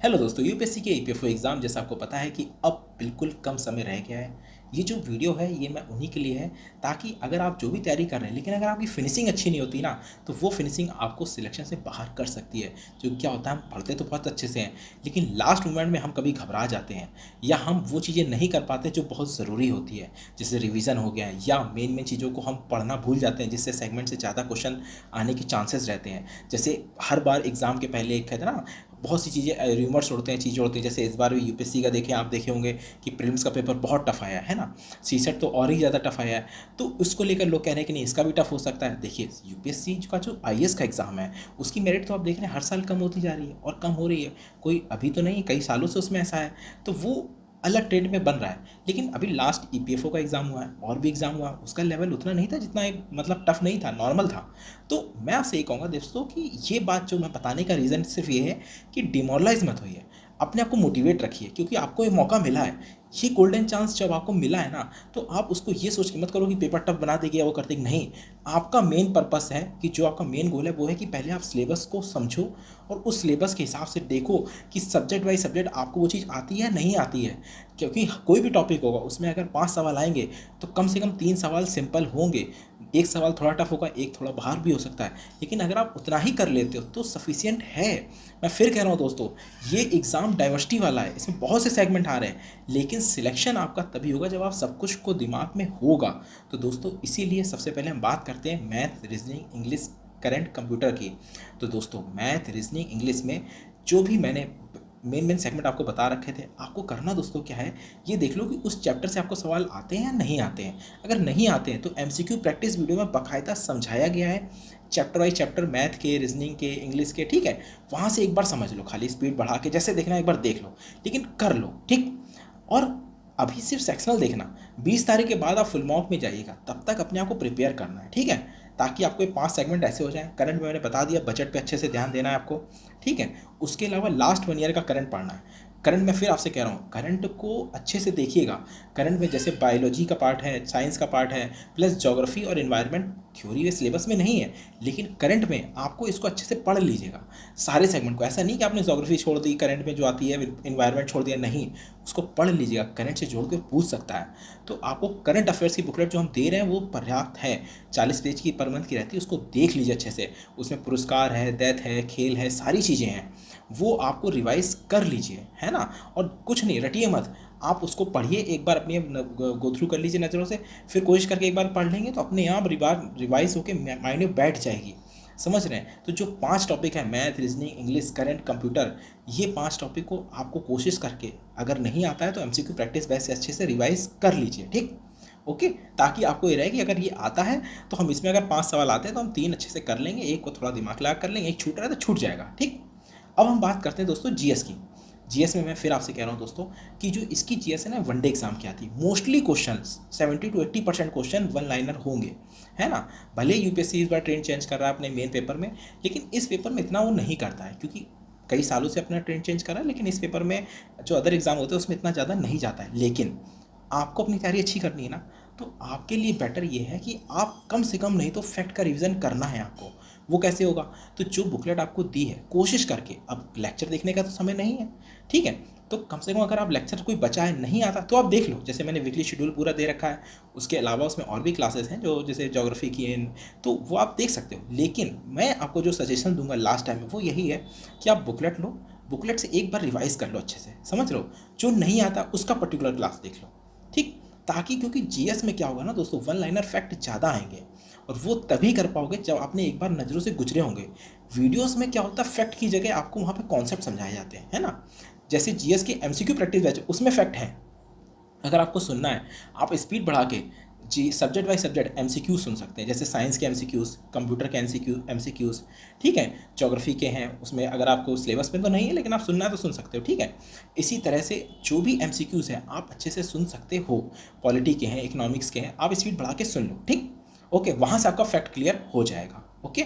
Hello दोस्तों, UPSC के EPFO exam जैसा आपको पता है कि अब बिल्कुल कम समय रह गया है। ये जो वीडियो है ये मैं उन्हीं के लिए है ताकि अगर आप जो भी तैयारी कर रहे हैं लेकिन अगर आपकी फिनिशिंग अच्छी नहीं होती ना तो वो फिनिशिंग आपको सिलेक्शन से बाहर कर सकती है। जो क्या होता है, हम पढ़ते तो बहुत अच्छे से हैं लेकिन लास्ट मोमेंट में हम कभी घबरा जाते हैं या हम वो चीज़ें नहीं कर पाते जो बहुत ज़रूरी होती है, जैसे रिवीजन हो गया या मेन चीज़ों को हम पढ़ना भूल जाते हैं जिससे सेगमेंट से ज़्यादा क्वेश्चन आने के चांसेस रहते हैं। जैसे हर बार एग्ज़ाम के पहले एक कहते हैं ना, बहुत सी चीज़ें र्यूमर्स उड़ते हैं, चीज़ें उड़ती हैं। जैसे इस बार भी यूपीएससी का देखें, आप देखे होंगे कि प्रीलिम्स का पेपर बहुत टफ आया है ना, सीसेट तो और ही ज़्यादा टफ आया है। तो उसको लेकर लोग कह रहे हैं कि नहीं इसका भी टफ हो सकता है। देखिए, यूपीएससी का जो आईएएस का एग्ज़ाम है उसकी मेरिट तो आप देख रहे हैं हर साल कम होती जा रही है और कम हो रही है। कोई अभी तो नहीं, कई सालों से उसमें ऐसा है। तो वो अलग ट्रेंड में बन रहा है। लेकिन अभी लास्ट ईपीएफओ का एग्ज़ाम हुआ है और भी एग्ज़ाम हुआ, उसका लेवल उतना नहीं था जितना एक मतलब टफ नहीं था, नॉर्मल था। तो मैं आपसे ये कहूँगा दोस्तों कि ये बात जो मैं बताने का रीज़न सिर्फ ये है कि डिमोरलाइज़ मत होइए, अपने आप को मोटिवेट रखिए क्योंकि आपको ये मौका मिला है। ये गोल्डन चांस जब आपको मिला है ना, तो आप उसको ये सोच के मत करो कि पेपर टफ बना देंगे या वो कर देंगे, नहीं। आपका मेन पर्पस है कि जो आपका मेन गोल है वो है कि पहले आप सिलेबस को समझो और उस सिलेबस के हिसाब से देखो कि सब्जेक्ट वाइज सब्जेक्ट आपको वो चीज़ आती है नहीं आती है। क्योंकि कोई भी टॉपिक होगा उसमें अगर 5 सवाल आएंगे तो कम से कम 3 सवाल सिंपल होंगे, एक सवाल थोड़ा टफ होगा, एक थोड़ा बाहर भी हो सकता है। लेकिन अगर आप उतना ही कर लेते हो तो सफिशियंट है। मैं फिर कह रहा हूँ दोस्तों, ये एग्ज़ाम डाइवर्सिटी वाला है, इसमें बहुत से सेगमेंट आ रहे हैं लेकिन सिलेक्शन आपका तभी होगा जब आप सब कुछ को दिमाग में होगा। तो दोस्तों इसीलिए सबसे पहले हम बात करते हैं math, reasoning, English, current, computer की। तो दोस्तों मैथ, रीजनिंग, इंग्लिश में जो भी मैंने मेन सेगमेंट आपको बता रखे थे, आपको करना दोस्तों क्या है, ये देख लो कि उस चैप्टर से आपको सवाल आते हैं या नहीं आते हैं। अगर नहीं आते हैं तो एमसीक्यू प्रैक्टिस वीडियो में बाकायदा समझाया गया है, चैप्टर वाइज चैप्टर, मैथ के, रीजनिंग के, इंग्लिश के, ठीक है। वहाँ से एक बार समझ लो, खाली स्पीड बढ़ा के जैसे देखना एक बार देख लो, लेकिन कर लो, ठीक। और अभी सिर्फ सेक्शनल देखना, 20 तारीख के बाद आप फुल मॉक में जाइएगा, तब तक अपने आप को प्रिपेयर करना है, ठीक है। ताकि आपको ये 5 सेगमेंट ऐसे हो जाएं। करंट में मैंने बता दिया, बजट पे अच्छे से ध्यान देना है आपको, ठीक है। उसके अलावा लास्ट 1 ईयर का करंट पढ़ना है। करंट में फिर आपसे कह रहा हूँ, करंट को अच्छे से देखिएगा। करंट में जैसे बायोलॉजी का पार्ट है, साइंस का पार्ट है, प्लस ज्योग्राफी और इन्वायरमेंट, थ्योरी वे सिलेबस में नहीं है लेकिन करंट में आपको इसको अच्छे से पढ़ लीजिएगा, सारे सेगमेंट को। ऐसा नहीं कि आपने ज्योग्राफी छोड़ दी, करंट में जो आती है इन्वायरमेंट छोड़ दिया, नहीं। उसको पढ़ लीजिएगा, करंट से जोड़ के पूछ सकता है। तो आपको करंट अफेयर्स की बुकलेट जो हम दे रहे हैं वो पर्याप्त है, 40 पेज की पर मंथ की रहती है, उसको देख लीजिए अच्छे से। उसमें पुरस्कार है, डेथ है, खेल है, सारी चीज़ें हैं, वो आपको रिवाइज कर लीजिए, है ना। और कुछ नहीं, रटिए मत, आप उसको पढ़िए एक बार, अपनी गो थ्रू कर लीजिए नज़रों से, फिर कोशिश करके एक बार पढ़ लेंगे तो अपने आप रिवाइज होकर माइंड में बैठ जाएगी। समझ रहे हैं। तो जो 5 टॉपिक है, math, reasoning, English, current, computer, ये 5 टॉपिक को आपको कोशिश करके, अगर नहीं आता है तो एमसीक्यू प्रैक्टिस वैसे अच्छे से रिवाइज कर लीजिए, ठीक। ओके, ताकि आपको ये रहे कि अगर ये आता है तो हम इसमें अगर 5 सवाल आते हैं तो हम 3 अच्छे से कर लेंगे, एक को थोड़ा दिमाग लगा कर लेंगे, एक छूट रहा है तो छूट जाएगा, ठीक। अब हम बात करते हैं दोस्तों जीएस की। जीएस में मैं फिर आपसे कह रहा हूँ दोस्तों कि जो इसकी जीएस है ना, वनडे एग्जाम की आती है, mostly question 70 to 80% question one liner होंगे, है ना। भले यूपीएससी इस बार ट्रेंड चेंज कर रहा है अपने मेन पेपर में, लेकिन इस पेपर में इतना वो नहीं करता है क्योंकि कई सालों से अपना ट्रेंड चेंज कर रहा है। लेकिन इस पेपर में जो अदर एग्जाम होते हैं उसमें इतना ज़्यादा नहीं जाता है। लेकिन आपको अपनी तैयारी अच्छी करनी है ना, तो आपके लिए बेटर ये है कि आप कम से कम नहीं तो फैक्ट का रिवीजन करना है आपको। वो कैसे होगा, तो जो बुकलेट आपको दी है कोशिश करके, अब लेक्चर देखने का तो समय नहीं है, ठीक है। तो कम से कम अगर आप लेक्चर कोई बचा है, नहीं आता तो आप देख लो, जैसे मैंने वीकली शेड्यूल पूरा दे रखा है, उसके अलावा उसमें और भी क्लासेस हैं जो जैसे ज्योग्राफी की हैं, तो वो आप देख सकते हो। लेकिन मैं आपको जो सजेशन दूंगा लास्ट टाइम में वो यही है कि आप बुकलेट लो, बुकलेट से एक बार रिवाइज कर लो अच्छे से, समझ लो। जो नहीं आता उसका पर्टिकुलर क्लास देख लो, ठीक। ताकि क्योंकि जीएस में क्या होगा ना दोस्तों, वन लाइनर फैक्ट ज़्यादा आएंगे और वो तभी कर पाओगे जब आपने एक बार नज़रों से गुजरे होंगे। वीडियोस में क्या होता है, फैक्ट की जगह आपको वहाँ पे कॉन्सेप्ट समझाए जाते हैं, है ना। जैसे जीएस के एमसीक्यू प्रैक्टिस बैच, उसमें फैक्ट है, अगर आपको सुनना है आप स्पीड बढ़ा के जी सब्जेक्ट वाइज सब्जेक्ट एमसीक्यू सुन सकते हैं। जैसे साइंस के एमसीक्यूज़, कंप्यूटर के एमसीक्यूज़, ठीक है। ज्योग्राफी के हैं, उसमें अगर आपको सिलेबस में तो नहीं है लेकिन आप सुनना है तो सुन सकते हो, ठीक है। इसी तरह से जो भी एमसीक्यूज़ हैं आप अच्छे से सुन सकते हो। पॉलिटी के हैं, इकोनॉमिक्स के हैं, आप स्पीड बढ़ा के सुन लो, ठीक। ओके, वहाँ से आपका फैक्ट क्लियर हो जाएगा। ओके,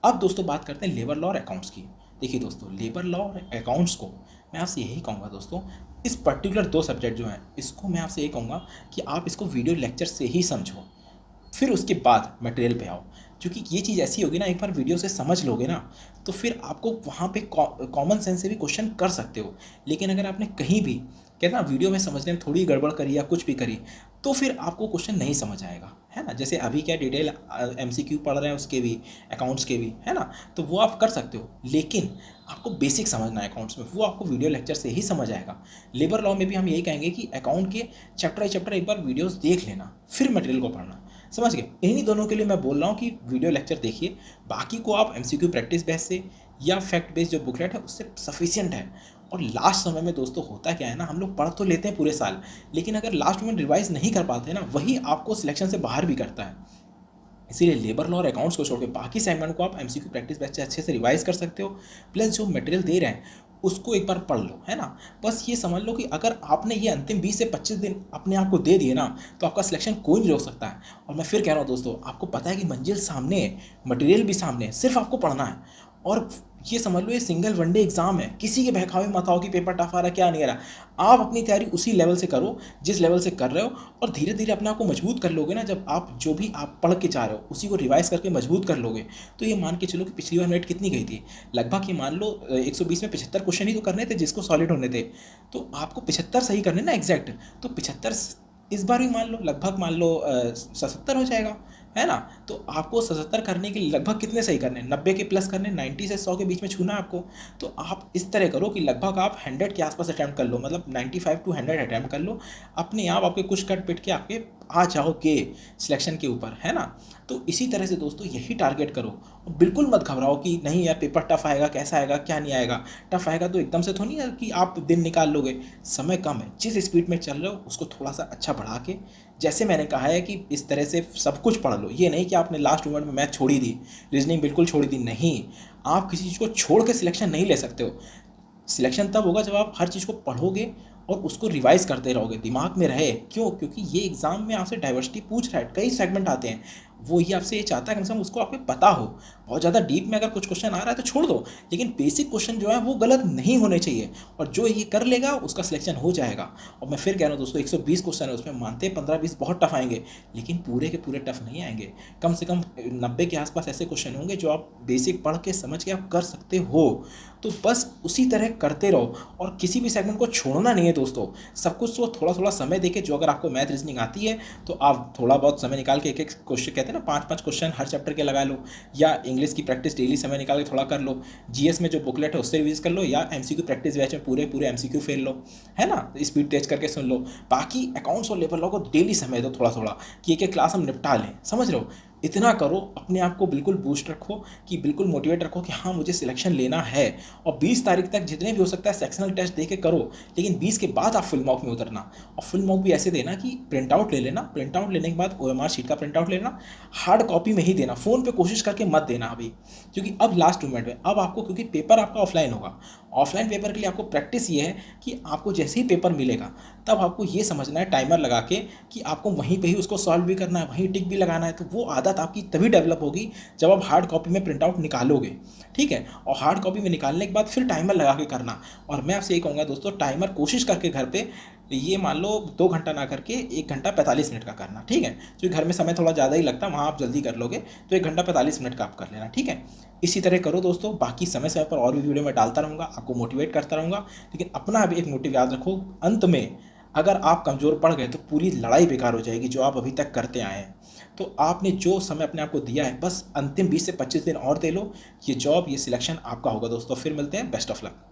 अब दोस्तों बात करते हैं लेबर लॉ और अकाउंट्स की। देखिए दोस्तों, लेबर लॉ और अकाउंट्स को मैं आपसे यही कहूँगा दोस्तों, इस पर्टिकुलर 2 सब्जेक्ट जो हैं इसको मैं आपसे ये कहूँगा कि आप इसको वीडियो लेक्चर से ही समझो, फिर उसके बाद मटेरियल पे आओ। क्योंकि ये चीज़ ऐसी होगी ना, एक बार वीडियो से समझ लोगे ना तो फिर आपको वहाँ पे कॉमन सेंस से भी क्वेश्चन कर सकते हो। लेकिन अगर आपने कहीं भी कहते ना वीडियो में समझने में थोड़ी गड़बड़ करी या कुछ भी करी तो फिर आपको क्वेश्चन नहीं समझ आएगा, है ना। जैसे अभी क्या डिटेल एमसीक्यू पढ़ रहे हैं उसके भी, अकाउंट्स के भी, है ना, तो वो आप कर सकते हो। लेकिन आपको बेसिक समझना है अकाउंट्स में, वो आपको वीडियो लेक्चर से ही समझ आएगा। लेबर लॉ में भी हम यही कहेंगे कि अकाउंट के चैप्टर बाई चैप्टर एक बार वीडियोस देख लेना, फिर मटेरियल को पढ़ना। समझ गए। इन्हीं दोनों के लिए मैं बोल रहा हूँ कि वीडियो लेक्चर देखिए, बाकी को आप एमसीक्यू प्रैक्टिस बेस से या फैक्ट बेस्ड जो बुकलेट है उससे सफिशिएंट है। और लास्ट समय में दोस्तों होता क्या है ना, हम लोग पढ़ तो लेते हैं पूरे साल, लेकिन अगर लास्ट में रिवाइज नहीं कर पाते ना, वही आपको सिलेक्शन से बाहर भी करता है। इसीलिए लेबर लॉ और अकाउंट्स को छोड़ के बाकी सेगमेंट को आप एमसीक्यू प्रैक्टिस बेस से अच्छे से रिवाइज कर सकते हो। प्लस जो मटेरियल दे रहे हैं उसको एक बार पढ़ लो, है ना। बस ये समझ लो कि अगर आपने ये अंतिम 20 से 25 दिन अपने आप को दे दिए ना, तो आपका सिलेक्शन कोई नहीं रोक सकता है। और मैं फिर कह रहा हूँ दोस्तों, आपको पता है कि मंजिल सामने है, मटेरियल भी सामने है, सिर्फ आपको पढ़ना है। और ये समझ लो ये सिंगल वनडे एग्जाम है, किसी के बहकावे मत आओ कि पेपर टफ आ रहा है क्या नहीं आ रहा। आप अपनी तैयारी उसी लेवल से करो जिस लेवल से कर रहे हो, और धीरे धीरे अपने आप को मजबूत कर लोगे ना। जब आप जो भी आप पढ़ के जा रहे हो उसी को रिवाइज करके मजबूत कर लोगे, तो ये मान के चलो कि पिछली बार मिनट कितनी गई थी, लगभग ये मान लो 120 में 75 क्वेश्चन ही तो करने थे जिसको सॉलिड होने थे। तो आपको 75 सही करने ना एग्जैक्ट, तो 75 इस बार भी मान लो लगभग मान लो 77 हो जाएगा, है ना। तो आपको 77 करने के लिए लगभग कितने सही करने, 90 के प्लस करने, 90 से 100 के बीच में छूना है आपको। तो आप इस तरह करो कि लगभग आप 100 के आसपास अटैम्प्ट कर लो, मतलब 95 to 100 अटैम्प्ट कर लो। अपने आप आपके कुछ कट पिट के आपके आ जाओगे सिलेक्शन के ऊपर, है ना। तो इसी तरह से दोस्तों यही टारगेट करो, और बिल्कुल मत घबराओ कि नहीं यार पेपर टफ आएगा, कैसा आएगा क्या नहीं आएगा। टफ आएगा तो एकदम से तो नहीं है कि आप दिन निकाल लोगे, समय कम है, जिस स्पीड में चल रहे हो उसको थोड़ा सा अच्छा बढ़ा के, जैसे मैंने कहा है कि इस तरह से सब कुछ पढ़ लो। ये नहीं कि आपने लास्ट मोमेंट में मैथ छोड़ी दी, रीजनिंग बिल्कुल छोड़ी दी, नहीं। आप किसी चीज़ को छोड़ के सिलेक्शन नहीं ले सकते हो। सिलेक्शन तब होगा जब आप हर चीज़ को पढ़ोगे और उसको रिवाइज करते रहोगे, दिमाग में रहे। क्यों? क्योंकि ये एग्जाम में आपसे डाइवर्सिटी पूछ रहा है, कई सेगमेंट आते हैं, वो ही आपसे ये चाहता है कम से कम उसको आपको पता हो। बहुत ज़्यादा डीप में अगर कुछ क्वेश्चन आ रहा है तो छोड़ दो, लेकिन बेसिक क्वेश्चन जो है वो गलत नहीं होने चाहिए, और जो ये कर लेगा उसका सिलेक्शन हो जाएगा। और मैं फिर कह रहा हूँ दोस्तों 120 क्वेश्चन है, उसमें मानते हैं 15-20 बहुत टफ आएंगे, लेकिन पूरे के पूरे टफ नहीं आएंगे। कम से कम 90 के आसपास ऐसे क्वेश्चन होंगे जो आप बेसिक पढ़ के समझ के आप कर सकते हो। तो बस उसी तरह करते रहो, और किसी भी सेगमेंट को छोड़ना नहीं है दोस्तों। सब कुछ तो थोड़ा थोड़ा समय देके, जो अगर आपको मैथ रीजनिंग आती है तो आप थोड़ा बहुत समय निकाल के एक एक क्वेश्चन, कहते हैं ना 5-5 क्वेश्चन हर चैप्टर के लगा लो, या इंग्लिश की प्रैक्टिस डेली समय निकाल के थोड़ा कर लो, जीएस में जो बुकलेट है उससे रिवीज कर लो, या एमसीक्यू प्रैक्टिस बैच में पूरे पूरे एमसीक्यू फेल लो, है ना, स्पीड तेज करके सुन लो। बाकी अकाउंट्स और लेबर लॉ को डेली समय दो थोड़ा थोड़ा, कि एक एक क्लास हम निपटा लें, समझ रहे हो। इतना करो, अपने आप को बिल्कुल बूस्ट रखो, कि बिल्कुल मोटिवेट रखो कि हाँ मुझे सिलेक्शन लेना है। और 20 तारीख तक जितने भी हो सकता है सेक्शनल टेस्ट दे के करो, लेकिन 20 के बाद आप फुल मॉक में उतरना। और फुल मॉक भी ऐसे देना कि प्रिंट आउट ले लेना, प्रिंट आउट लेने के बाद ओएमआर शीट का प्रिंट आउट लेना, हार्ड कॉपी में ही देना, फ़ोन पे कोशिश करके मत देना अभी, क्योंकि अब लास्ट मोमेंट में अब आपको, क्योंकि पेपर आपका ऑफलाइन होगा। ऑफलाइन पेपर के लिए आपको प्रैक्टिस ये है कि आपको जैसे ही पेपर मिलेगा तब आपको ये समझना है टाइमर लगा के कि आपको वहीं पे ही उसको सॉल्व भी करना है, वहीं टिक भी लगाना है। तो वो आदत आपकी तभी डेवलप होगी जब आप हार्ड कॉपी में प्रिंट आउट निकालोगे, ठीक है। और हार्ड कॉपी में निकालने के बाद फिर टाइमर लगा के करना। और मैं आपसे ये कहूँगा दोस्तों, टाइमर कोशिश करके घर पे ये मान लो 2 घंटा ना करके 1 घंटा 45 मिनट का करना, ठीक है। क्योंकि घर में समय थोड़ा ज़्यादा ही लगता है, वहाँ आप जल्दी कर लोगे, तो 1 घंटा 45 मिनट का आप कर लेना, ठीक है। इसी तरह करो दोस्तों। बाकी समय समय पर और भी वीडियो मैं डालता रहूँगा, आपको मोटिवेट करता रहूँगा, लेकिन अपना भी एक मोटिव याद रखो, अंत में अगर आप कमज़ोर पड़ गए तो पूरी लड़ाई बेकार हो जाएगी जो आप अभी तक करते आए हैं। तो आपने जो समय अपने आप को दिया है, बस अंतिम 20 से 25 दिन और दे लो, ये जॉब, ये सिलेक्शन आपका होगा दोस्तों। फिर मिलते हैं, बेस्ट ऑफ लक।